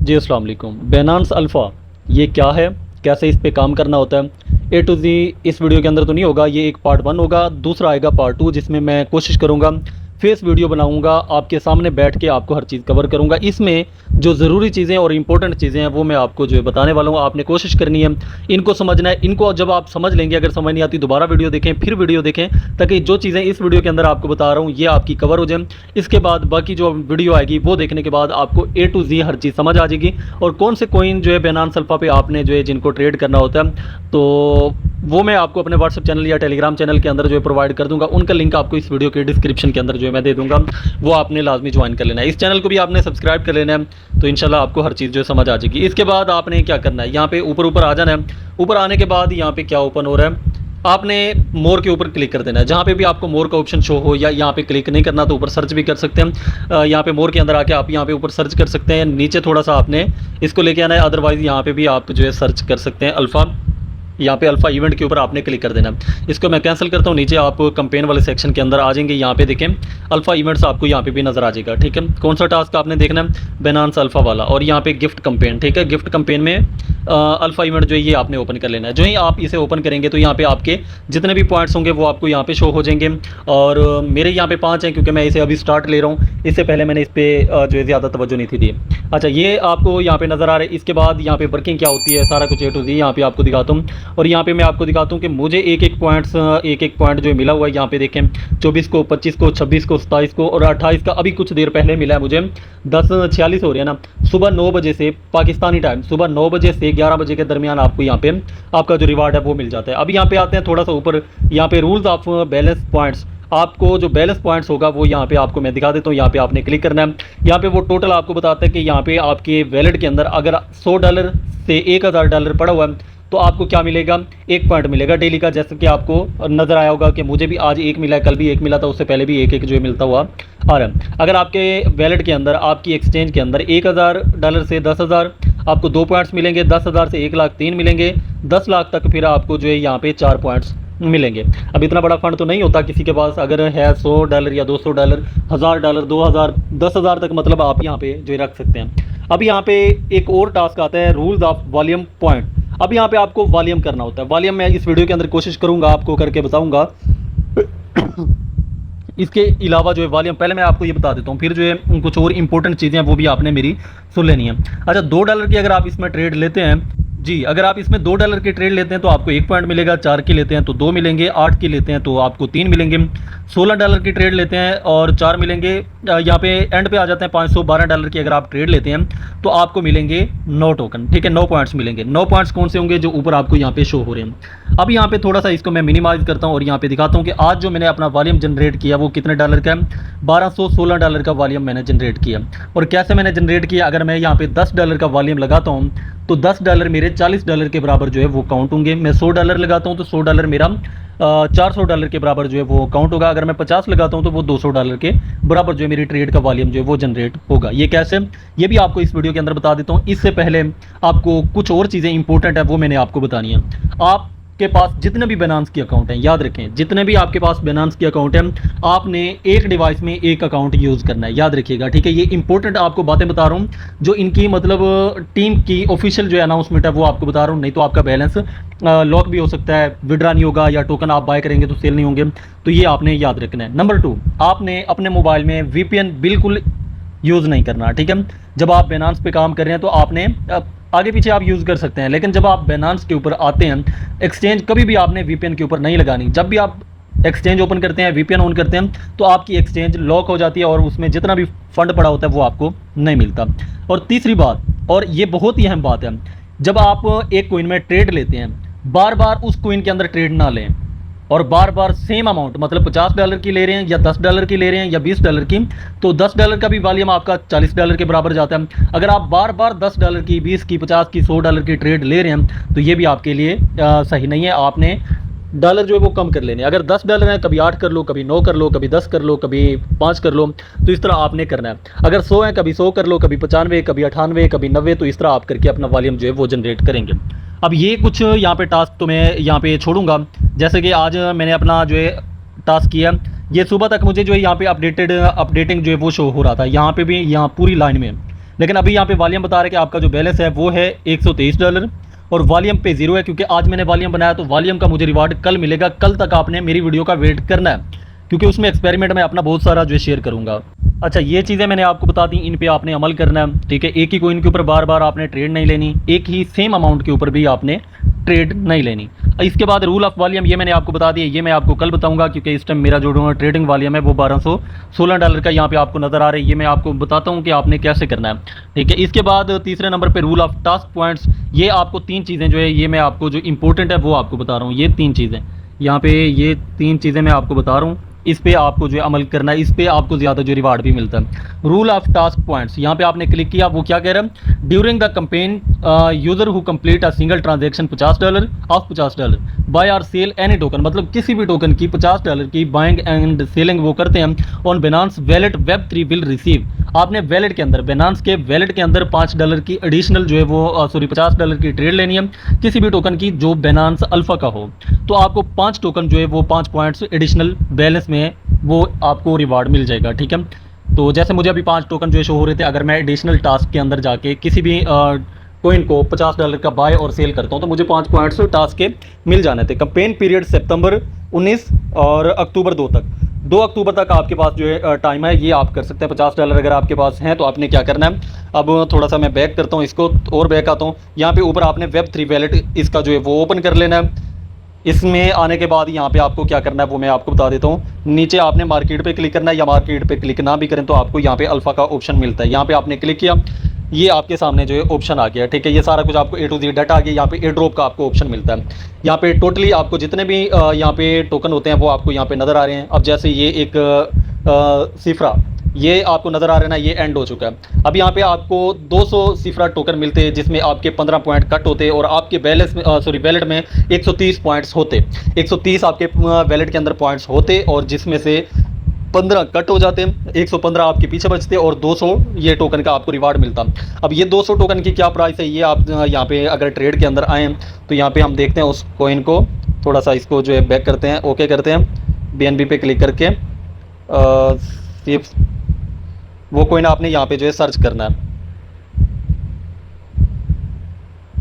जी अस्सलाम वालेकुम। Binance alpha ये क्या है, कैसे इस पे काम करना होता है, ए टू ज़ी इस वीडियो के अंदर तो नहीं होगा। ये एक पार्ट 1 होगा, दूसरा आएगा पार्ट 2 जिसमें मैं कोशिश करूँगा फेस वीडियो बनाऊँगा, आपके सामने बैठ के आपको हर चीज़ कवर करूँगा। इसमें जो ज़रूरी चीज़ें और इम्पोर्टेंट चीज़ें हैं वो मैं आपको जो है बताने वाला हूँ। आपने कोशिश करनी है इनको समझना है। इनको जब आप समझ लेंगे, अगर समझ नहीं आती दोबारा वीडियो देखें, फिर वीडियो देखें, ताकि जो चीज़ें इस वीडियो के अंदर आपको बता रहा हूँ ये आपकी कवर हो जाए। इसके बाद बाकी जो वीडियो आएगी वो देखने के बाद आपको ए टू ज़ी हर चीज़ समझ आ जाएगी। और कौन से कॉइन जो है बाइनेंस अल्फ़ा पे आपने जो है जिनको ट्रेड करना होता है, तो वो मैं आपको अपने व्हाट्सएप चैनल या टेलीग्राम चैनल के अंदर जो है प्रोवाइड कर दूंगा। उनका लिंक आपको इस वीडियो के डिस्क्रिप्शन के अंदर जो है मैं दे दूंगा, वो आपने लाजमी ज्वाइन कर लेना है। इस चैनल को भी आपने सब्सक्राइब कर लेना है, तो इंशाल्लाह आपको हर चीज़ जो है समझ आ जाएगी। इसके बाद आपने क्या करना है, यहाँ पे ऊपर आ जाना है। ऊपर आने के बाद यहाँ पे क्या ओपन हो रहा है, आपने मोर के ऊपर क्लिक कर देना है। जहाँ पे भी आपको मोर का ऑप्शन शो हो, या यहाँ पे क्लिक नहीं करना तो ऊपर सर्च भी कर सकते हैं। यहाँ पे मोर के अंदर आके आप यहाँ पे ऊपर सर्च कर सकते हैं। नीचे थोड़ा सा आपने इसको लेके आना है, अदरवाइज़ यहाँ पे भी आप जो है सर्च कर सकते हैं अल्फ़ा। यहाँ पे अल्फ़ा इवेंट के ऊपर आपने क्लिक कर देना। इसको मैं कैंसिल करता हूँ। नीचे आप कैंपेन वाले सेक्शन के अंदर आ जाएंगे, यहाँ पे देखें अल्फ़ा इवेंट्स आपको यहाँ पे भी नज़र आ जाएगा। ठीक है, कौन सा टास्क आपने देखना है, बाइनेंस अल्फ़ा वाला, और यहाँ पे गिफ्ट कैंपेन। ठीक है, गिफ्ट कैंपेन में अल्फ़ा इवेंट जो है ये आपने ओपन कर लेना है। जो ही आप इसे ओपन करेंगे तो यहाँ पे आपके जितने भी पॉइंट्स होंगे वो आपको यहाँ पे शो हो जाएंगे। और मेरे यहाँ पे 5 हैं क्योंकि मैं इसे अभी स्टार्ट ले रहा हूँ। इससे पहले मैंने इस पर जो है ज़्यादा तवज्जो नहीं थी दी। अच्छा, ये आपको यहाँ पे नज़र आ रहा है। इसके बाद यहाँ पे वर्किंग क्या होती है, सारा कुछ ए टू ज़ी यहाँ पे आपको दिखाता हूँ। और यहाँ पे मैं आपको दिखाता हूँ कि मुझे एक एक पॉइंट जो मिला हुआ है। यहाँ पे देखें 24 को, 25 को, 26 को, 27 को और 28 का अभी कुछ देर पहले मिला है मुझे। 10:46 हो रही है ना, सुबह 9 बजे से पाकिस्तानी टाइम, सुबह 9 बजे से 11 बजे के दरमियान आपको यहाँ पे आपका जो रिवार्ड है वो मिल जाता है। अब यहाँ पे आते हैं थोड़ा सा ऊपर, यहाँ पे रूल्स ऑफ बैलेंस पॉइंट्स। आपको जो बैलेंस पॉइंट्स होगा वो यहाँ पे आपको मैं दिखा देता हूँ। यहाँ पे आपने क्लिक करना है। यहाँ पे वो टोटल आपको बताता है कि यहाँ पे आपके वैलेट के अंदर अगर $100 से $1000 पड़ा हुआ है तो आपको क्या मिलेगा, 1 पॉइंट मिलेगा डेली का। जैसे कि आपको नज़र आया होगा कि मुझे भी आज 1 मिला है, कल भी 1 मिला था, उससे पहले भी एक जो मिलता हुआ आ रहा है। अगर आपके वैलेट के अंदर, आपकी एक्सचेंज के अंदर $1000 से 10,000 आपको 2 पॉइंट्स मिलेंगे, 10,000 से 1 लाख 3 मिलेंगे, 10 लाख तक फिर आपको जो है यहाँ पे 4 पॉइंट्स मिलेंगे। अब इतना बड़ा फंड तो नहीं होता किसी के पास, अगर है $100 या $200, $1000, 2000, 10,000 तक, मतलब आप यहाँ पे जो रख सकते हैं। अब यहाँ पे एक और टास्क आता है, रूल्स ऑफ वॉल्यूम पॉइंट। अब यहाँ पे आपको वॉल्यूम करना होता है। वॉल्यूम मैं इस वीडियो के अंदर कोशिश करूँगा आपको करके बताऊँगा। इसके अलावा जो है वॉल्यूम, पहले मैं आपको ये बता देता हूँ, फिर जो है कुछ और इंपॉर्टेंट चीज़ें हैं वो भी आपने मेरी सुन लेनी है। अच्छा, $2 की अगर आप इसमें ट्रेड लेते हैं जी, अगर आप इसमें $2 की ट्रेड लेते हैं तो आपको 1 पॉइंट मिलेगा, 4 की लेते हैं तो 2 मिलेंगे, 8 की लेते हैं तो आपको 3 मिलेंगे, $16 की ट्रेड लेते हैं और 4 मिलेंगे। यहाँ पे एंड पे आ जाते हैं $512 की अगर आप ट्रेड लेते हैं तो आपको मिलेंगे 9 टोकन। ठीक है, 9 पॉइंट्स मिलेंगे। 9 पॉइंट्स कौन से होंगे, जो ऊपर आपको यहाँ पे शो हो रहे हैं। अब यहाँ पे थोड़ा सा इसको मैं मिनिमाइज़ करता हूँ और यहाँ पे दिखाता हूँ कि आज जो मैंने अपना वॉल्यूम जनरेट किया वो कितने डॉलर का है। $1216 का वॉल्यूम मैंने जनरेट किया। और कैसे मैंने जनरेट किया, अगर मैं यहाँ पे $10 का वॉल्यूम लगाता हूँ तो $10 मेरे $40 के बराबर जो है वो काउंट होंगे। मैं $100 लगाता हूँ तो $100 मेरा $400 के बराबर जो है वो काउंट होगा। अगर मैं 50 लगाता हूँ तो वो $200 के बराबर जो है मेरी ट्रेड का वॉल्यूम जो है वो जनरेट होगा। ये कैसे, ये भी आपको इस वीडियो के अंदर बता देता हूँ। इससे पहले आपको कुछ और चीज़ें इंपॉर्टेंट है वो मैंने आपको बतानी है। आपके पास जितने भी बाइनेंस के अकाउंट हैं, याद रखें, जितने भी आपके पास बाइनेंस के अकाउंट हैं, आपने एक डिवाइस में एक अकाउंट यूज़ करना है, याद रखिएगा। ठीक है, ये इंपॉर्टेंट आपको बातें बता रहा हूँ, जो इनकी मतलब टीम की ऑफिशियल जो अनाउंसमेंट है वो आपको बता रहा हूँ। नहीं तो आपका बैलेंस लॉक भी हो सकता है, विड्रा नहीं होगा, या टोकन आप बाय करेंगे तो सेल नहीं होंगे। तो ये आपने याद रखना है। नंबर 2, आपने अपने मोबाइल में VPN बिल्कुल यूज़ नहीं करना। ठीक है, जब आप बाइनेंस पे काम कर रहे हैं तो आपने आगे पीछे आप यूज़ कर सकते हैं, लेकिन जब आप बाइनेंस के ऊपर आते हैं, एक्सचेंज कभी भी आपने VPN के ऊपर नहीं लगानी। जब भी आप एक्सचेंज ओपन करते हैं, VPN ऑन करते हैं, तो आपकी एक्सचेंज लॉक हो जाती है और उसमें जितना भी फंड पड़ा होता है वो आपको नहीं मिलता। और तीसरी बात, और ये बहुत ही अहम बात है, जब आप एक कोइन में ट्रेड लेते हैं, बार बार उस कोइन के अंदर ट्रेड ना लें और बार बार सेम अमाउंट, मतलब $50 की ले रहे हैं या $10 की ले रहे हैं या $20 की, तो $10 का भी वॉल्यूम आपका $40 के बराबर जाता है। अगर आप बार बार $10 की, 20 की, 50 की, $100 की ट्रेड ले रहे हैं तो ये भी आपके लिए सही नहीं है। आपने डॉलर जो है वो कम कर लेने। अगर $10 है, कभी 8 कर लो, कभी 9 कर लो, कभी 10 कर लो, कभी 5 कर लो, तो इस तरह आपने करना है। अगर 100 है, कभी 100 कर लो, कभी 95, कभी 98, कभी 90, तो इस तरह आप करके अपना वॉल्यूम जो है वो जनरेट करेंगे। अब ये कुछ यहाँ पे टास्क तो मैं यहाँ पे छोड़ूंगा, जैसे कि आज मैंने अपना जो है टास्क किया, ये सुबह तक मुझे जो है यहाँ पे अपडेटिंग जो है वो शो हो रहा था। यहाँ पे भी, यहाँ पूरी लाइन में लेकिन अभी यहाँ पे वॉल्यूम बता रहे हैं कि आपका जो बैलेंस है वो है $123 और वॉल्यूम पे जीरो है, क्योंकि आज मैंने वॉल्यूम बनाया तो वॉल्यूम का मुझे रिवार्ड कल मिलेगा। कल तक आपने मेरी वीडियो का वेट करना है, क्योंकि उसमें एक्सपेरिमेंट में अपना बहुत सारा जो है शेयर करूंगा। अच्छा, ये चीज़ें मैंने आपको बता दी, इन पे आपने अमल करना है, ठीक है। एक ही कॉइन के ऊपर बार बार आपने ट्रेड नहीं लेनी, एक ही सेम अमाउंट के ऊपर भी आपने ट्रेड नहीं लेनी। इसके बाद रूल ऑफ वॉल्यूम ये मैंने आपको बता दिया, ये मैं आपको कल बताऊंगा, क्योंकि इस टाइम मेरा जो ट्रेडिंग वॉल्यूम है वो $1216 का यहाँ पे आपको नज़र आ रहा है। ये मैं आपको बताता हूँ कि आपने कैसे करना है, ठीक है। इसके बाद तीसरे नंबर पे रूल ऑफ टास्क पॉइंट्स, ये आपको 3 चीज़ें जो है ये मैं आपको जो इंपॉर्टेंट है वो आपको बता रहा हूँ। ये 3 चीज़ें यहाँ पे, ये 3 चीज़ें मैं आपको बता रहा हूँ, इस पे आपको जो है अमल करना है, इस पे आपको ज़्यादा जो रिवार्ड भी मिलता है। रूल ऑफ टास्क पॉइंट्स यहाँ पे आपने क्लिक किया, वो क्या कह रहा है, during the campaign user who complete a single transaction $50 of $50 buy or sell any token, मतलब किसी भी टोकन की $50 की बाइंग एंड सेलिंग वो करते हैं on Binance wallet Web3 will receive. आपने वैलेट के अंदर, बिनांस के वैलेट के अंदर $5 की एडिशनल जो है वो सॉरी $50 की ट्रेड लेनी है किसी भी टोकन की जो बिनांस अल्फा का हो, तो आपको 5 टोकन जो है वो 5 पॉइंट्स एडिशनल बैलेंस में वो आपको रिवार्ड मिल जाएगा, ठीक है। तो जैसे मुझे अभी 5 टोकन जो है शो हो रहे थे, अगर मैं एडिशनल टास्क के अंदर जाके किसी भी कोइन को $50 का बाय और सेल करता हूँ तो मुझे 5 पॉइंट्स टास्क के मिल जाने थे। कैंपेन पीरियड सितंबर 19 और अक्टूबर 2 तक, 2 अक्टूबर तक आपके पास जो है टाइम है, ये आप कर सकते हैं। $50 अगर आपके पास हैं तो आपने क्या करना है, अब थोड़ा सा मैं बैक करता हूँ इसको और बैक आता हूँ। यहाँ पे ऊपर आपने Web3 वैलेट इसका जो है वो ओपन कर लेना है। इसमें आने के बाद यहाँ पे आपको क्या करना है वो मैं आपको बता देता हूँ। नीचे आपने मार्केट पे क्लिक करना है, या मार्केट पे क्लिक ना भी करें तो आपको यहाँ पे अल्फा का ऑप्शन मिलता है। यहाँ पे आपने क्लिक किया, ये आपके सामने जो है ऑप्शन आ गया, ठीक है। ये सारा कुछ आपको A to Z डाटा आ गया। यहाँ पे एयर ड्रॉप का आपको ऑप्शन मिलता है। यहाँ पे टोटली आपको जितने भी यहाँ पे टोकन होते हैं वो आपको यहाँ पे नज़र आ रहे हैं। अब जैसे ये एक सिफरा, ये आपको नज़र आ रहा है ना, ये एंड हो चुका है। अब यहाँ पे आपको 200 सिफरा टोकन मिलते हैं, जिसमें आपके 15 पॉइंट कट होते हैं और आपके बैलेंस में सॉरी वैलेट में 130 पॉइंट्स होते, 130 आपके वैलेट के अंदर पॉइंट्स होते, और जिसमें से 15 कट हो जाते हैं, 115 आपके पीछे बचते और 200 ये टोकन का आपको रिवार्ड मिलता। अब ये 200 टोकन की क्या प्राइस है, ये आप यहाँ पे अगर ट्रेड के अंदर आएँ तो यहाँ पे हम देखते हैं उस कॉइन को, थोड़ा सा इसको जो है बैक करते हैं, ओके करते हैं, BNB पे क्लिक करके सिर्फ वो कॉइन आपने यहाँ पे जो है सर्च करना है।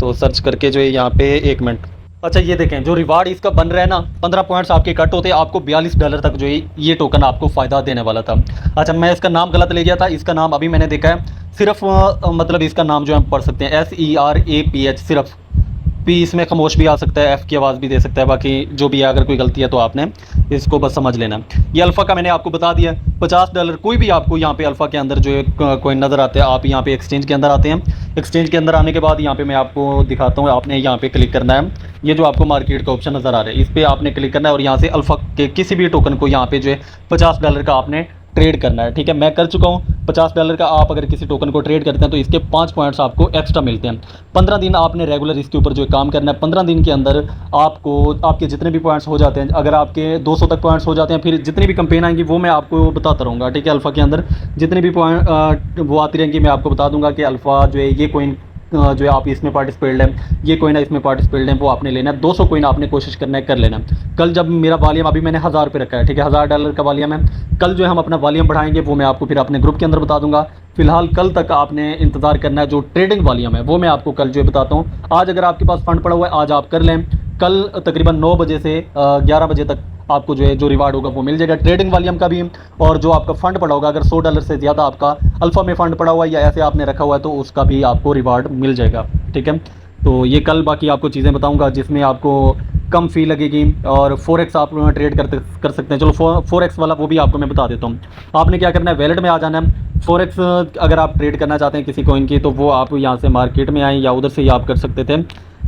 तो सर्च करके जो है यहाँ पे 1 मिनट, अच्छा ये देखें जो रिवार्ड इसका बन रहा है ना, 15 पॉइंट्स आपके कट होते हैं, आपको $42 तक जो है ये टोकन आपको फ़ायदा देने वाला था। अच्छा, मैं इसका नाम गलत ले गया था, इसका नाम अभी मैंने देखा है सिर्फ मतलब इसका नाम जो हम पढ़ सकते हैं SERAPH, सिर्फ P इसमें खामोश भी आ सकता है, F की आवाज़ भी दे सकता है, बाकी जो भी है अगर कोई गलती है तो आपने इसको बस समझ लेना। ये अल्फ़ा का मैंने आपको बता दिया, $50 कोई भी आपको यहाँ पे अल्फ़ा के अंदर जो है कॉइन नज़र आते हैं, आप यहाँ पे एक्सचेंज के अंदर आते हैं। एक्सचेंज के अंदर आने के बाद यहाँ पे मैं आपको दिखाता हूँ, आपने यहाँ पे क्लिक करना है, ये जो आपको मार्केट का ऑप्शन नज़र आ रहा है इस पर आपने क्लिक करना है, और यहाँ से अल्फ़ा के किसी भी टोकन को यहाँ पे जो है $50 का आपने ट्रेड करना है, ठीक है। मैं कर चुका हूँ $50 का। आप अगर किसी टोकन को ट्रेड करते हैं तो इसके 5 पॉइंट्स आपको एक्स्ट्रा मिलते हैं। 15 दिन आपने रेगुलर इसके ऊपर जो है काम करना है। 15 दिन के अंदर आपको आपके जितने भी पॉइंट्स हो जाते हैं, अगर आपके 200 तक पॉइंट्स हो जाते हैं, फिर जितनी भी कंपेन आएंगी वो मैं आपको बताता रहूँगा, ठीक है। अल्फ़ा के अंदर जितने भी पॉइंट वो आती रहेंगी मैं आपको बता दूँगा कि अल्फ़ा जो है ये कॉइन जो है आप इसमें पार्टिसिपेट लें, ये कॉइन है इसमें पार्टिसिपेट लें, वो आपने लेना है। 200 कॉइन आपने कोशिश करना है कर लेना। कल जब मेरा वॉल्यूम, अभी मैंने $1000 पे रखा है, ठीक है, $1000 का वॉल्यूम है। कल जो है हम अपना वॉल्यूम बढ़ाएंगे वो मैं आपको फिर अपने ग्रुप के अंदर बता दूंगा। फिलहाल कल तक आपने इंतज़ार करना है, जो ट्रेडिंग वॉल्यूम है वो मैं आपको कल जो है बताता हूँ। आज अगर आपके पास फंड पड़ा हुआ है आज आप कर लें, कल तकरीबन 9 बजे से 11 बजे तक आपको जो है जो रिवार्ड होगा वो मिल जाएगा ट्रेडिंग वॉल्यूम का भी, और जो आपका फ़ंड पड़ा होगा, अगर $100 से ज़्यादा आपका अल्फ़ा में फ़ंड पड़ा हुआ है या ऐसे आपने रखा हुआ है तो उसका भी आपको रिवार्ड मिल जाएगा, ठीक है। तो ये कल बाकी आपको चीज़ें बताऊंगा जिसमें आपको कम फ़ी लगेगी, और फोरेक्स आप ट्रेड कर सकते हैं। चलो फोरेक्स वाला वो भी आपको मैं बता देता हूँ। आपने क्या करना है, वैलेट में आ जाना है। फोरेक्स अगर आप ट्रेड करना चाहते हैं किसी कॉइन की तो वो आप यहाँ से मार्केट में आए या उधर से ही आप कर सकते थे।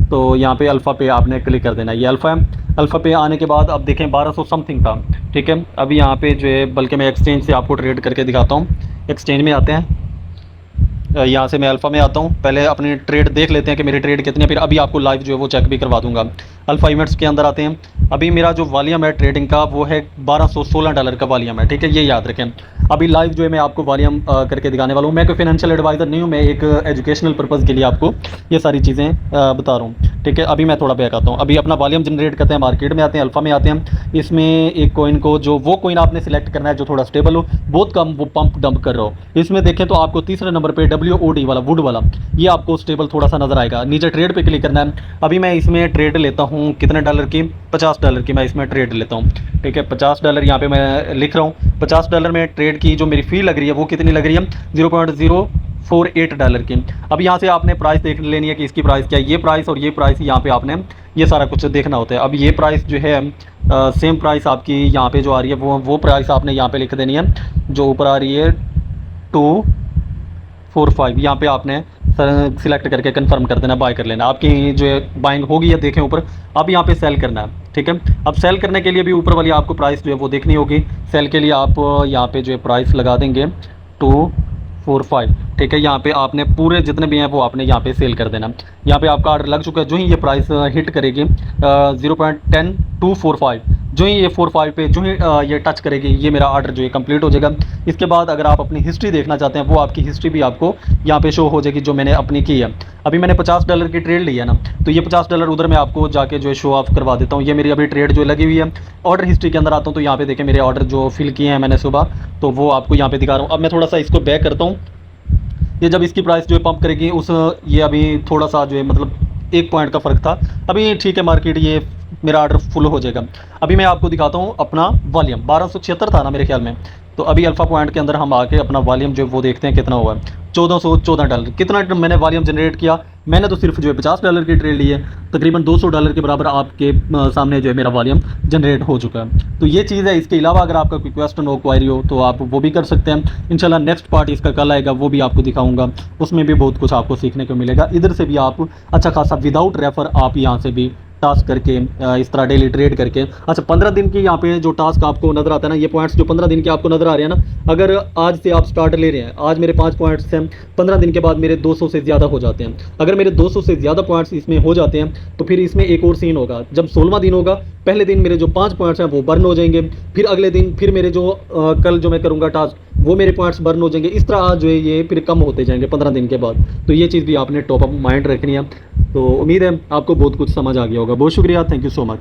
तो यहाँ पे अल्फ़ा पे आपने क्लिक कर देना, ये अल्फ़ा है। अल्फ़ा पे आने के बाद अब देखें 1200 समथिंग था, ठीक है। अभी यहाँ पे जो है, बल्कि मैं एक्सचेंज से आपको ट्रेड करके दिखाता हूँ। एक्सचेंज में आते हैं, यहाँ से मैं अल्फ़ा में आता हूँ। पहले अपनी ट्रेड देख लेते हैं कि मेरी ट्रेड कितनी है, फिर अभी आपको लाइव जो है वो चेक भी करवा दूंगा। अल्फ़ा इवेंट्स के अंदर आते हैं। अभी मेरा जो वॉल्यूम है ट्रेडिंग का वो है $1216 का वॉल्यूम है, ठीक है, ये याद रखें। अभी लाइव जो है मैं आपको वॉल्यूम करके दिखाने वाला हूँ। मैं कोई फाइनेंशियल एडवाइज़र नहीं हूँ, मैं एक एजुकेशनल पर्पज़ के लिए आपको ये सारी चीज़ें बता रहा हूँ। ठीक है, अभी मैं थोड़ा बैक आता हूँ। अभी अपना वॉल्यूम जनरेट करते हैं, मार्केट में आते हैं, अल्फ़ा में आते हैं। इसमें एक कॉइन को, जो वो कॉइन आपने सिलेक्ट करना है जो थोड़ा स्टेबल हो, बहुत कम वो पंप डंप कर रहा हो। इसमें देखें तो आपको तीसरे नंबर पे WOD वाला, वुड वाला, ये आपको स्टेबल थोड़ा सा नज़र आएगा। नीचे ट्रेड पे क्लिक करना है। अभी मैं इसमें ट्रेड लेता हूँ कितने डॉलर की, $50 की मैं इसमें ट्रेड लेता हूँ। ठीक है, $50 यहाँ पे मैं लिख रहा हूँ। $50 में ट्रेड की जो मेरी फ़ी लग रही है वो कितनी लग रही है, $0.048 की। अब यहाँ से आपने प्राइस देख लेनी है कि इसकी प्राइस क्या है। ये प्राइस और ये प्राइस यहाँ पे आपने ये सारा कुछ देखना होता है। अब ये प्राइस जो है सेम प्राइस आपकी यहाँ पे जो आ रही है वो प्राइस आपने यहाँ पे लिख देनी है, जो ऊपर आ रही है 245। यहाँ पे आपने सिलेक्ट करके कंफर्म कर देना, बाय कर लेना। आपकी जो है बाइंग होगी है, देखें ऊपर। अब यहाँ पे सेल करना है। ठीक है, अब सेल करने के लिए भी ऊपर वाली आपको प्राइस जो है वो देखनी होगी। सेल के लिए आप यहाँ पे जो है प्राइस लगा देंगे 245। ठीक है, यहाँ पे आपने पूरे जितने भी हैं वो आपने यहाँ पे सेल कर देना। यहाँ पे आपका ऑर्डर लग चुका है। जो ही ये प्राइस हिट करेगी 0.10245, जो ही ये 45 पे जो ही ये टच करेगी, ये मेरा ऑर्डर जो है कंप्लीट हो जाएगा। इसके बाद अगर आप अपनी हिस्ट्री देखना चाहते हैं, वो आपकी हिस्ट्री भी आपको यहाँ पे शो हो जाएगी जो मैंने अपनी की है। अभी मैंने $50 की ट्रेड ली है ना, तो ये $50 उधर मैं आपको जाके जो है शो ऑफ करवा देता हूँ। ये मेरी अभी ट्रेड जो लगी हुई है। ऑर्डर हिस्ट्री के अंदर आता हूँ तो यहाँ पे देखें मेरे ऑर्डर जो फिल किए हैं मैंने सुबह, तो वो आपको यहाँ पे दिखा रहा हूँ। अब मैं थोड़ा सा इसको बैक करता हूँ। ये जब इसकी प्राइस जो है पंप करेगी उस, ये अभी थोड़ा सा जो है मतलब 1 पॉइंट का फ़र्क था। अभी ठीक है, मार्केट ये मेरा ऑर्डर फुल हो जाएगा। अभी मैं आपको दिखाता हूँ अपना वॉल्यूम। 1276 था ना मेरे ख्याल में, तो अभी अल्फ़ा पॉइंट के अंदर हम आके अपना वॉल्यूम जो वो देखते हैं कितना हुआ है। $1414। कितना मैंने वॉल्यूम जनरेट किया, मैंने तो सिर्फ जो है $50 की ट्रेड ली है। तकरीबन $200 के बराबर आपके सामने जो है मेरा वॉल्यूम जनरेट हो चुका है। तो ये चीज़ है। इसके अलावा अगर आपका कोई क्वेश्चन हो, क्वायरी हो, तो आप वो भी कर सकते हैं। इंशाल्लाह नेक्स्ट पार्ट इसका कल आएगा, वो भी आपको दिखाऊंगा। उसमें भी बहुत कुछ आपको सीखने को मिलेगा। इधर से भी आप अच्छा खासा विदाउट रेफर आप यहाँ से भी टास्क करके इस तरह डेली ट्रेड करके, अच्छा 15 दिन की यहाँ पे जो टास्क आपको नज़र आता है ना, ये पॉइंट्स जो 15 दिन के आपको नज़र आ रहे हैं ना, अगर आज से आप स्टार्ट ले रहे हैं, आज मेरे 5 पॉइंट्स हैं, 15 दिन के बाद मेरे 200 से ज़्यादा हो जाते हैं। अगर मेरे 200 से ज़्यादा पॉइंट्स इसमें हो जाते हैं तो फिर इसमें एक और सीन होगा। जब 16वां दिन होगा, पहले दिन मेरे जो 5 पॉइंट्स हैं वो बर्न हो जाएंगे, फिर अगले दिन फिर मेरे जो कल जो मैं करूँगा टास्क, वो मेरे पॉइंट्स बर्न हो जाएंगे। इस तरह जो है ये फिर कम होते जाएंगे 15 दिन के बाद। तो ये चीज़ भी आपने टॉप अप माइंड रखनी है। तो उम्मीद है आपको बहुत कुछ समझ आ गया होगा। बहुत शुक्रिया, थैंक यू सो मच।